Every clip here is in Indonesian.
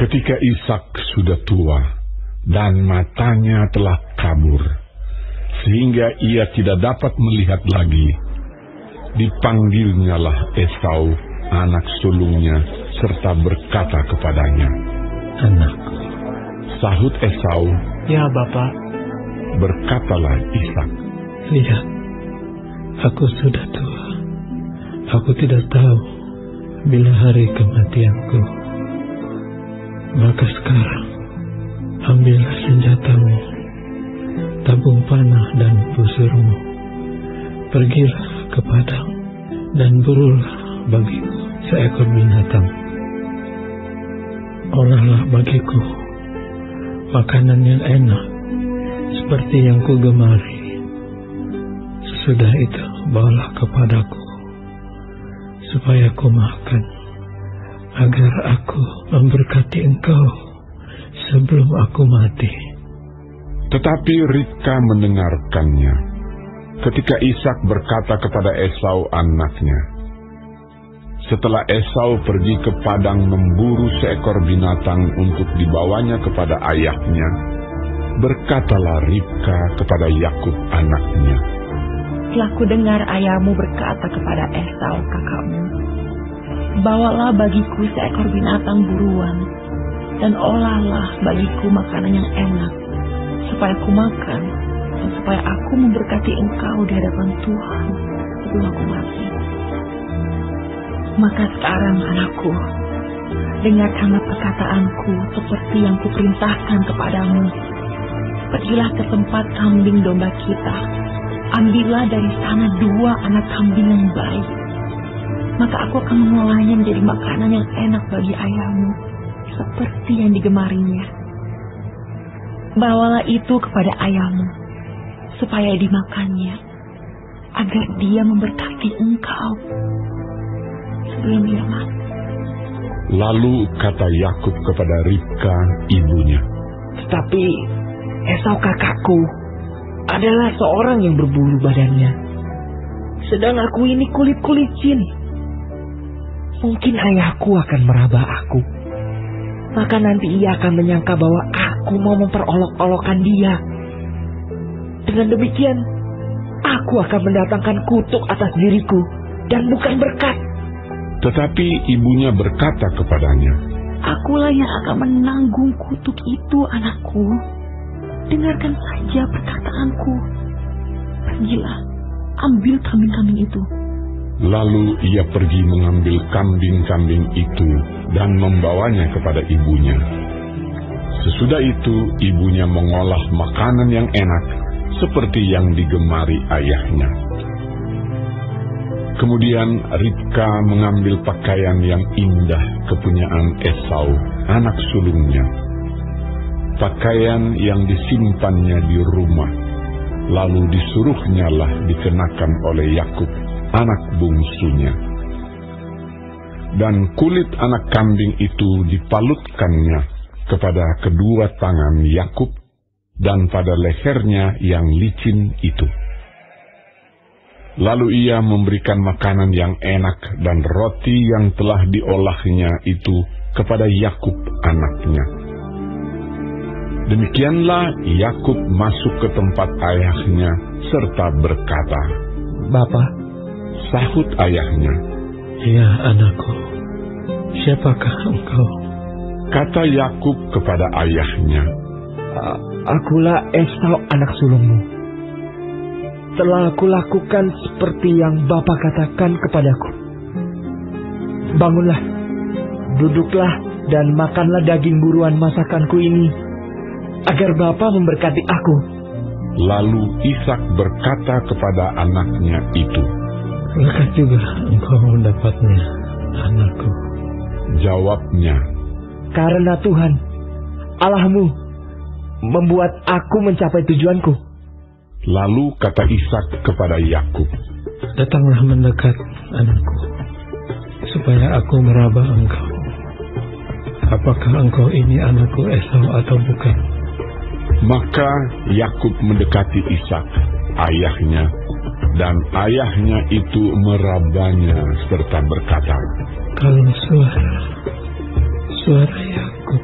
Ketika Ishak sudah tua dan matanya telah kabur, sehingga ia tidak dapat melihat lagi, dipanggilnyalah Esau, anak sulungnya, serta berkata kepadanya, "Anakku." Sahut Esau, "Ya, Bapak." Berkatalah Ishak, "Lihat, aku sudah tua. Aku tidak tahu bila hari kematianku. Maka sekarang, ambillah senjatamu, tabung panah dan busurmu. Pergilah ke padang dan burulah bagiku seekor binatang. Olahlah bagiku makanan yang enak, seperti yang ku gemari. Sesudah itu, bawalah kepadaku, supaya ku makan, agar aku memberkati engkau sebelum aku mati." Tetapi Ribka mendengarkannya. Ketika Ishak berkata kepada Esau anaknya, setelah Esau pergi ke padang memburu seekor binatang untuk dibawanya kepada ayahnya, berkatalah Ribka kepada Yakub anaknya, "Telah kudengar ayahmu berkata kepada Esau kakakmu, bawalah bagiku seekor binatang buruan, dan olahlah bagiku makanan yang enak, supaya aku makan, dan supaya aku memberkati engkau di hadapan Tuhan sebelum aku mati. Maka sekarang anakku, dengarkanlah perkataanku seperti yang kuperintahkan kepadamu. Pergilah ke tempat kambing domba kita, ambillah dari sana 2 anak kambing yang baik. Maka aku akan mengolahnya menjadi makanan yang enak bagi ayahmu, seperti yang digemarinya. Bawalah itu kepada ayahmu, supaya dimakannya, agar dia memberkati engkau sebelum dia mati." Lalu kata Yakub kepada Ribka ibunya, "Tetapi Esau kakakku adalah seorang yang berbulu badannya, sedang aku ini kulit licin. Mungkin ayahku akan meraba aku, maka nanti ia akan menyangka bahwa aku mau memperolok-olokkan dia. Dengan demikian, aku akan mendatangkan kutuk atas diriku dan bukan berkat." Tetapi ibunya berkata kepadanya, "Akulah yang akan menanggung kutuk itu, anakku. Dengarkan saja perkataanku. Pergilah, ambil kambing-kambing itu." Lalu ia pergi mengambil kambing-kambing itu dan membawanya kepada ibunya. Sesudah itu ibunya mengolah makanan yang enak seperti yang digemari ayahnya. Kemudian Ribka mengambil pakaian yang indah kepunyaan Esau, anak sulungnya, pakaian yang disimpannya di rumah, lalu disuruhnyalah dikenakan oleh Yakub, anak bungsunya. Dan kulit anak kambing itu dipalutkannya kepada kedua tangan Yakub dan pada lehernya yang licin itu. Lalu ia memberikan makanan yang enak dan roti yang telah diolahnya itu kepada Yakub anaknya. Demikianlah Yakub masuk ke tempat ayahnya serta berkata, "Bapak." Sahut ayahnya, "Ya, anakku, siapakah engkau?" Kata Yakub kepada ayahnya, "Akulah Esau anak sulungmu. Telah aku lakukan seperti yang Bapak katakan kepadaku. Bangunlah, duduklah dan makanlah daging buruan masakanku ini, agar Bapak memberkati aku." Lalu Ishak berkata kepada anaknya itu, "Berkat juga engkau mendapatnya, anakku." Jawabnya, "Karena Tuhan, Allahmu, membuat aku mencapai tujuanku." Lalu kata Ishak kepada Yakub, "Datanglah mendekat, anakku, supaya aku meraba engkau. Apakah engkau ini anakku Esau atau bukan?" Maka Yakub mendekati Ishak, ayahnya, dan ayahnya itu merabanya serta berkata, "Kalau suara Yakub.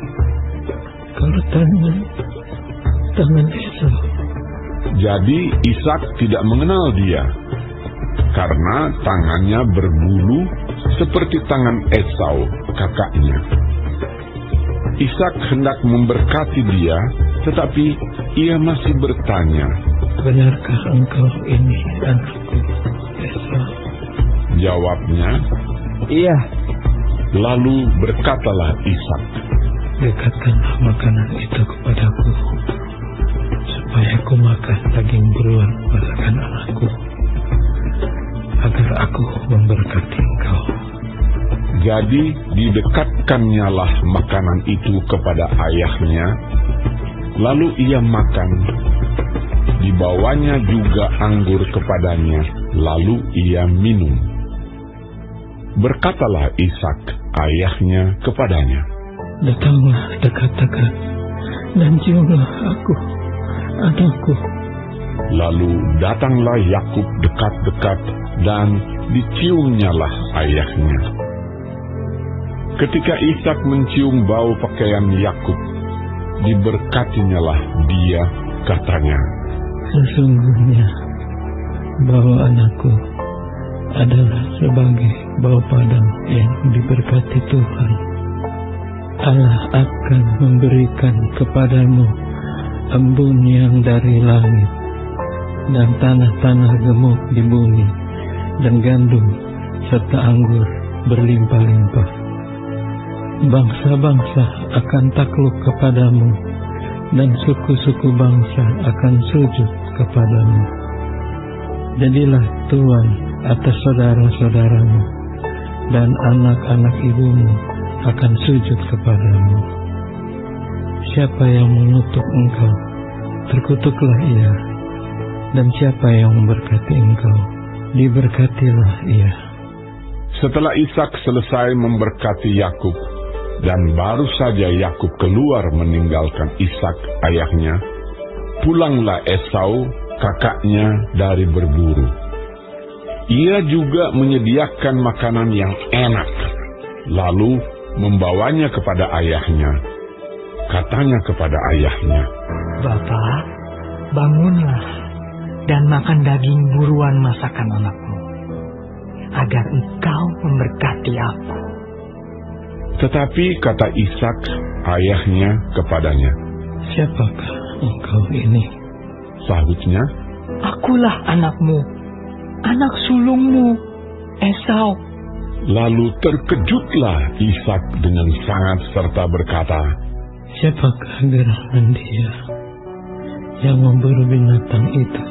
Kalau tangan Esau. Jadi Ishak tidak mengenal dia, karena tangannya berbulu seperti tangan Esau, kakaknya. Ishak hendak memberkati dia, tetapi ia masih bertanya, benarkah engkau ini anakku, Esau? Jawabnya, Iya. lalu berkatalah Ishak, dekatkanlah makanan itu kepadaku, supaya aku makan daging buruan masakan anakku, agar aku memberkati engkau. Jadi didekatkannyalah makanan itu kepada ayahnya, lalu ia makan. Dibawanya juga anggur kepadanya, lalu ia minum. Berkatalah Ishak ayahnya kepadanya, Datanglah dekat-dekat dan ciumlah aku, anakku. Lalu datanglah Yakub dekat-dekat dan diciumnyalah ayahnya. Ketika Ishak mencium bau pakaian Yakub, diberkatinyalah dia, katanya, Sesungguhnya bau anakku adalah sebagai bau padang yang diberkati Tuhan. Allah akan memberikan kepadamu embun yang dari langit, dan tanah-tanah gemuk di bumi, dan gandum serta anggur berlimpah-limpah. Bangsa-bangsa akan takluk kepadamu, dan suku-suku bangsa akan sujud kepadamu. Jadilah tuan atas saudara-saudaramu, dan anak-anak ibumu akan sujud kepadamu. Siapa yang mengutuk engkau, terkutuklah ia, dan siapa yang memberkati engkau, diberkatilah ia. Setelah Ishak selesai memberkati Yakub, dan baru saja Yakub keluar meninggalkan Ishak ayahnya, pulanglah Esau kakaknya dari berburu. Ia juga menyediakan makanan yang enak, lalu membawanya kepada ayahnya. Katanya kepada ayahnya, Bapak, bangunlah dan makan daging buruan masakan anakmu, agar engkau memberkati aku. Tetapi kata Ishak ayahnya kepadanya, Siapakah engkau ini? Sahutnya, Akulah anakmu, anak sulungmu, Esau. Lalu terkejutlah Ishak dengan sangat serta berkata, Siapakah gerangan dia yang memburu binatang itu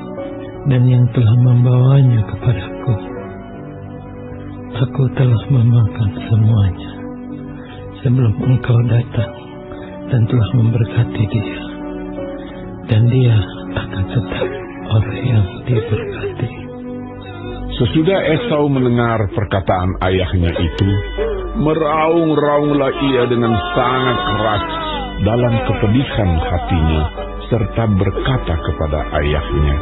dan yang telah membawanya kepadaku? Aku telah memakan semuanya sebelum engkau datang dan telah memberkati dia, dan dia akan tetap orang yang diberkati. Sesudah Esau mendengar perkataan ayahnya itu, meraung-raunglah ia dengan sangat keras dalam kepedihan hatinya, serta berkata kepada ayahnya,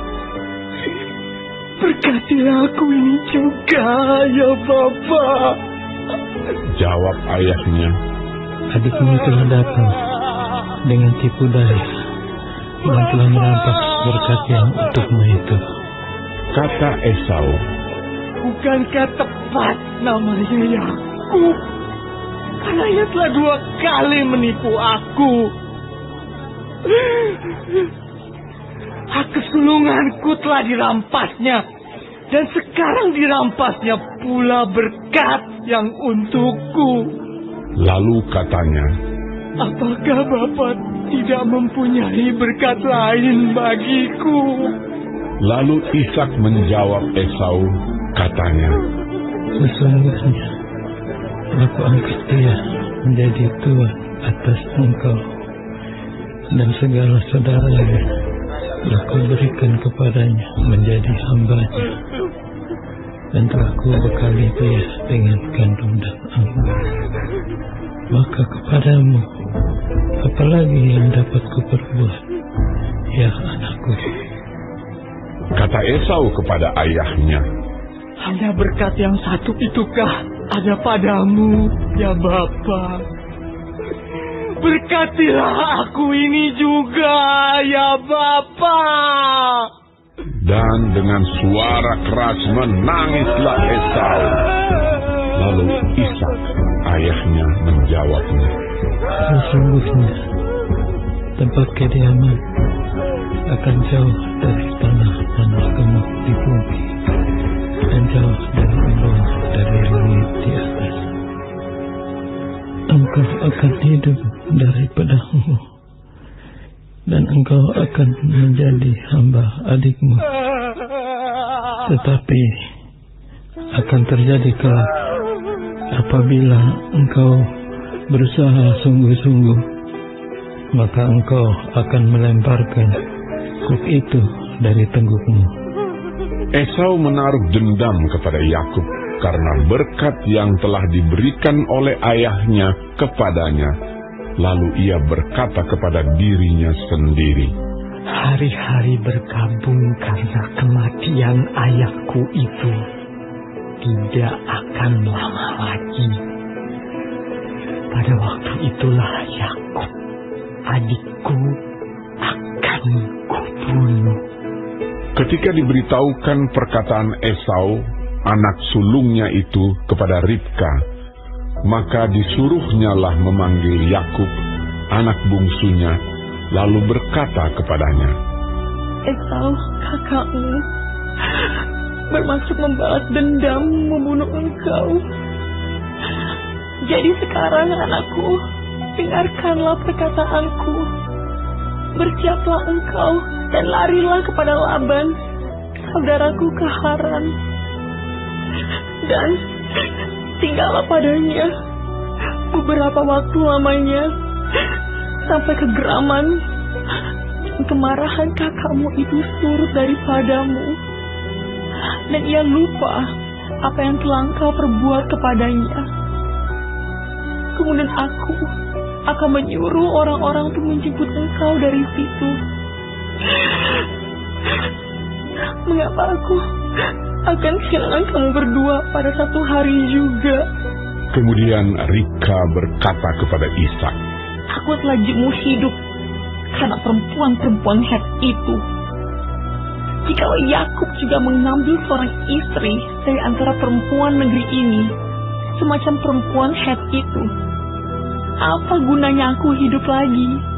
Berkatilah aku ini juga, ya Bapak. Jawab ayahnya, Adikmu telah datang dengan tipu daya dan telah merampas berkat yang untukmu itu. kata Esau, Bukankah tepat namanya Yakub? Karena ia telah 2 kali menipu aku. Hak kesulunganku telah dirampasnya, dan sekarang dirampasnya pula berkat yang untukku. Lalu katanya, Apakah Bapak tidak mempunyai berkat lain bagiku? lalu Ishak menjawab Esau, katanya, Sesungguhnya aku angkat dia menjadi tuan atas engkau, dan segala saudaranya aku berikan kepadanya menjadi hambanya, dan telah ku bekali dia dengan gandum dan anggur. Maka kepadamu apalagi yang dapat kuperbuat, ya anakku? kata Esau kepada ayahnya, Hanya berkat yang satu itukah ada padamu, ya Bapa? berkatilah aku ini juga, ya Bapa. Dan dengan suara keras menangislah Esau. Lalu Ishak, ayahnya, menjawabnya, sesungguhnya tempat kediaman akan jauh dari tanah panas gemuk di bumi dan jauh dari embun dari langit di atas. Engkau akan hidup dari pedangmu, dan engkau akan menjadi hamba adikmu. Tetapi akan terjadi kelak apabila engkau berusaha sungguh-sungguh, maka engkau akan melemparkan kuk itu dari tenggukmu. Esau menaruh dendam kepada Yakub karena berkat yang telah diberikan oleh ayahnya kepadanya. Lalu ia berkata kepada dirinya sendiri, hari-hari berkabung karena kematian ayahku itu tidak akan lama lagi. Pada waktu itulah Yakub, adikku, akan kubunuh. Ketika diberitahukan perkataan Esau, anak sulungnya itu, kepada Ribka, maka disuruhnyalah memanggil Yakub, anak bungsunya, lalu berkata kepadanya, Esau, kakakmu, bermaksud membalas dendam membunuh engkau. Jadi sekarang anakku, dengarkanlah perkataanku. Bersiaplah engkau dan larilah kepada Laban, saudaraku ke Haran. Dan tinggallah padanya beberapa waktu lamanya, sampai kegeraman dan kemarahan kakakmu itu surut daripadamu, dan ia lupa apa yang telah engkau perbuat kepadanya. Kemudian aku akan menyuruh orang-orang untuk menjemput engkau dari situ. Mengapa aku akan kehilangan kamu berdua pada satu hari juga? Kemudian Ribka berkata kepada Ishak, Aku telah jemu hidup karena perempuan-perempuan Het itu. Jikalau Yakub juga mengambil seorang istri dari antara perempuan negeri ini, semacam perempuan Het itu, apa gunanya aku hidup lagi?